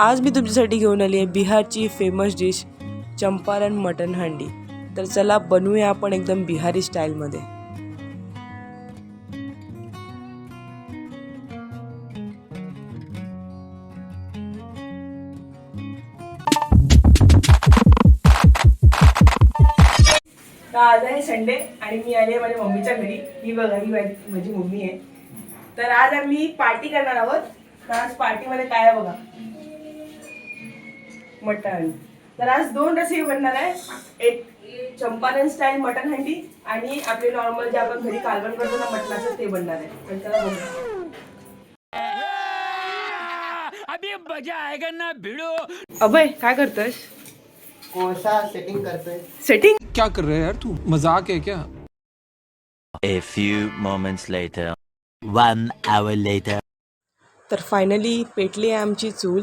आज मी तुमच्यासाठी घेऊन आली आहे बिहारची फेमस डिश चंपारण मटन हंडी। तर चला बनवूया आपण एकदम बिहारी स्टाईलमध्ये। आज आहे संडे आणि मी आले माझ्या मम्मीच्या घरी। ही बघा, ही माझी मम्मी आहे। तर आज आम्ही पार्टी करणार आहोत। तर आज पार्टीमध्ये काय आहे बघा, मटन। तर आज दोन रेसिपी बनणार आहे, एक चंपारण स्टाईल मटन हंडी आणि आपले नॉर्मल जे आपण घरी कालवण करतो ना मटणाचं ते बनणार आहे। तर चला बघूया। अभी मजा आएगा ना भिड़ो। अबे काय करतोस? कोळसा सेटिंग करतोय। सेटिंग क्या कर रहे है यार तू? मजाक है क्या? A few moments later. 1 hour later. तर फायनली पेटली आहे आमची चूल।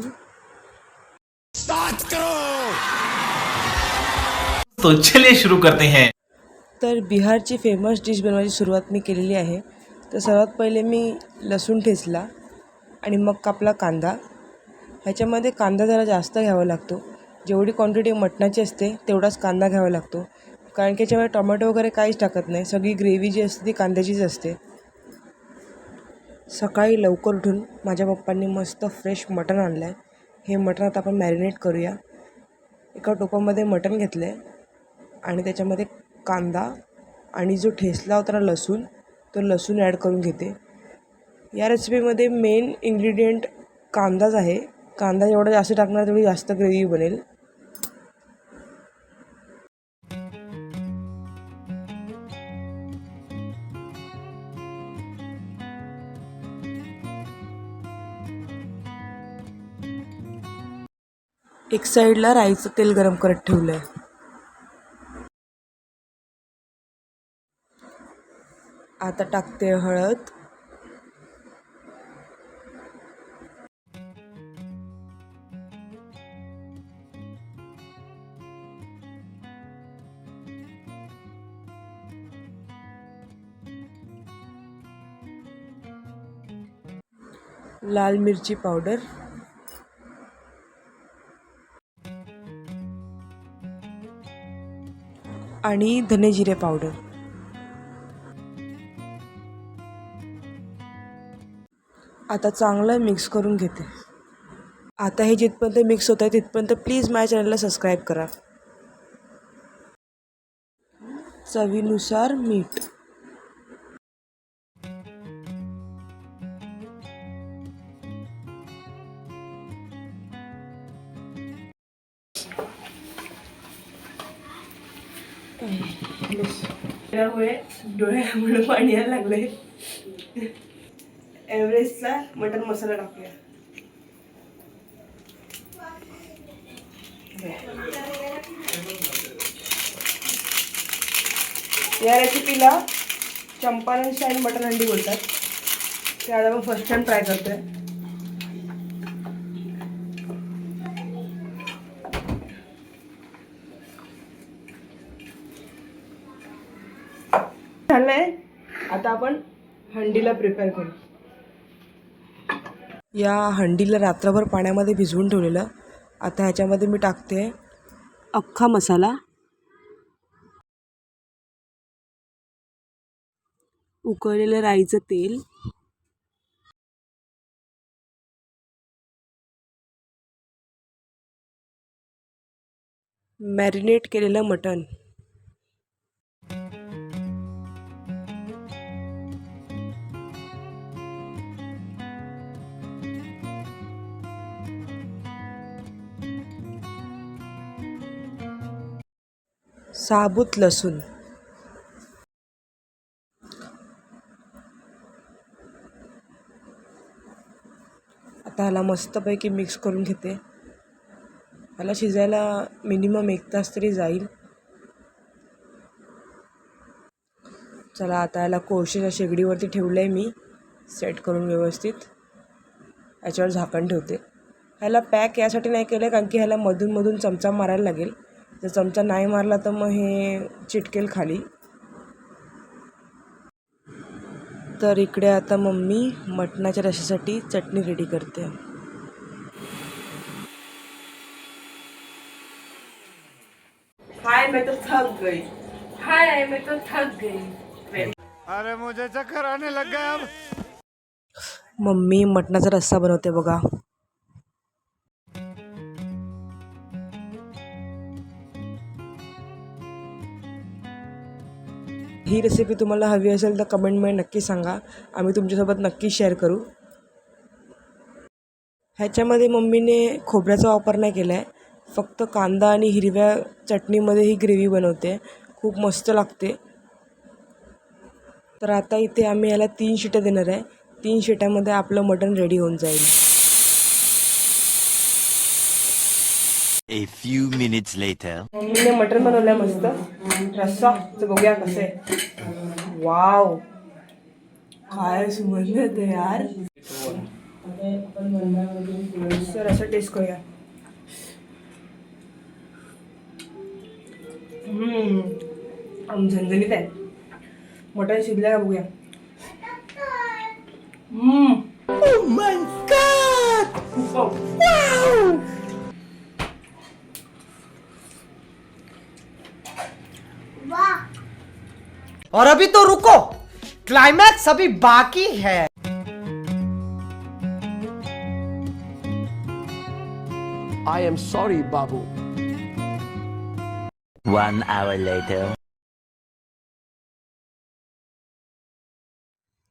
तो चलिए शुरू करते हैं। तर बिहारची फेमस डिश बनवायची सुरुवात मी केलेली आहे। तर सर्वात पहिले मी लसूण ठेचला आणि मग कापला कांदा। ह्याच्यामध्ये कांदा जरा जास्त घ्यावा लागतो, जेवढी क्वांटिटी मटणाची असते तेवढाच कांदा घ्यावा लागतो, कारण की याच्यामध्ये टोमॅटो वगैरे काहीच टाकत नाही, सगळी ग्रेव्ही जी असते ती कांद्याचीच असते। सकाळी लवकर उठून माझ्या पप्पांनी मस्त फ्रेश मटण आणलं आहे। हे मटण आता आपण मॅरिनेट करूया। एका टोपामध्ये मटण घेतलं आहे आणि त्याच्यामध्ये कांदा आणि जो ठेचला होता ना लसूण, तो लसूण ॲड करून घेते। या रेसिपीमध्ये मेन इन्ग्रेडियंट कांदाच आहे। कांदा जेवढा जास्त टाकणार तेवढी जास्त ग्रेव्ही बनेल। एक साईडला राईचं तेल गरम करत ठेवलं आहे। आता टाकते हळद, लाल मिरची पावडर, आणि धने जिरे पावडर। आता चांगलं मिक्स करून घेते। आता हे जिथपर्यंत मिक्स होत आहे तिथपर्यंत प्लीज माझ्या चॅनलला सबस्क्राईब करा। चवीनुसार मीठ, डोळ्यामुळे पाणी यायला लागले। एव्हरेस्टचा मटन मसाला टाकूया। या रेसिपीला चंपारण स्टाईल मटन हंडी बोलतात। ते आज आपण फर्स्ट टाइम ट्राय करतोय। झालंय, आता आपण हंडीला प्रिपेअर करू। या हंडीला रात्रभर पाण्यामध्ये भिजवून ठेवलेलं। आता ह्याच्यामध्ये मी टाकते अख्खा मसाला, उकळलेलं राईचं तेल, मॅरिनेट केलेलं मटण, साबूत लसूण, आता ह्याला मस्तपैकी मिक्स करून घेते। ह्याला शिजायला मिनिमम 1 तास तरी जाईल। चला आता ह्याला कोळशाच्या शेगडीवरती ठेवलं आहे मी सेट करून व्यवस्थित। याच्यावर झाकण ठेवते। ह्याला पॅक यासाठी नाही केलं कारण की ह्याला मधून मधून चमचा मारायला लागेल। जर चमचा नाही मारला तर मग हे चिटकेल खाली। तर इकडे आता मम्मी मटणाच्या रश्श्यासाठी चटणी रेडी करते। हाय मैं तो थक गई. हाय मैं तो थक गई. मम्मी मटणाचा रस्सा बनवते बघा. ही रेसिपी तुम्हाला हवी असेल तर कमेंटमध्ये नक्की सांगा. आम्ही तुमच्यासोबत नक्की शेअर करू. ह्याच्यामध्ये मम्मीने खोबऱ्याचा वापर नाही केला आहे. फक्त कांदा आणि हिरव्या चटणीमध्ये ही ग्रेव्ही बनवते. खूप मस्त लागते. तर आता इथे आम्ही याला 3 शिट्या देणार आहे. 3 शिट्यामध्ये आपलं मटण रेडी होऊन जाईल. A few minutes later. मम्मीने मटण बनवलं आहे मस्त. रस्सा तर बघूया कसं आहे. वाव, काय सुगंध येते यार. सर असं टेस्ट करूया. झणझणीत आहे. मटण शिजलं का बघूया. और अभी तो रुको, क्लाइमैक्स अभी बाकी है. I am sorry, Babu. 1 hour later.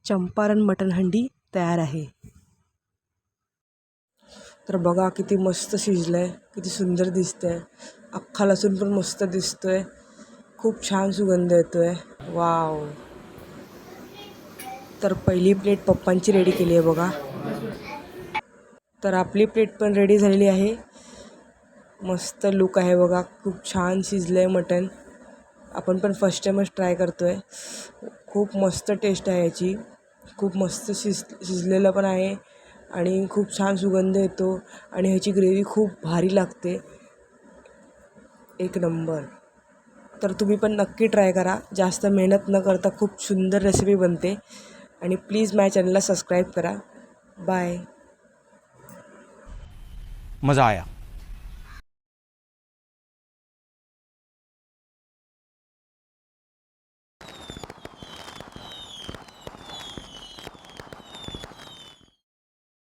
Champaran मटण हंडी तयार आहे. तर बघा किती मस्त शिजलंय, किती सुंदर दिसतंय. अख्खा लसूण पण मस्त दिसतोय. खूप छान सुगंध येतोय. वाव. तर पहिली प्लेट पप्पांची रेडी केली आहे बघा. तर आपली प्लेट पण रेडी झालेली आहे. मस्त लुक आहे बघा. खूप छान शिजलं आहे मटण. आपण पण फर्स्ट टाईमच ट्राय करतो आहे. खूप मस्त टेस्ट आहे याची. खूप मस्त शिजलेलं पण आहे आणि खूप छान सुगंध येतो आणि ह्याची ग्रेव्ही खूप भारी लागते. एक नंबर. तर तुम्ही पण नक्की ट्राय करा. जास्त मेहनत न करता खूप सुंदर रेसिपी बनते. आणि प्लीज माझ्या चॅनलला सबस्क्राईब करा. बाय. मज़ा आया.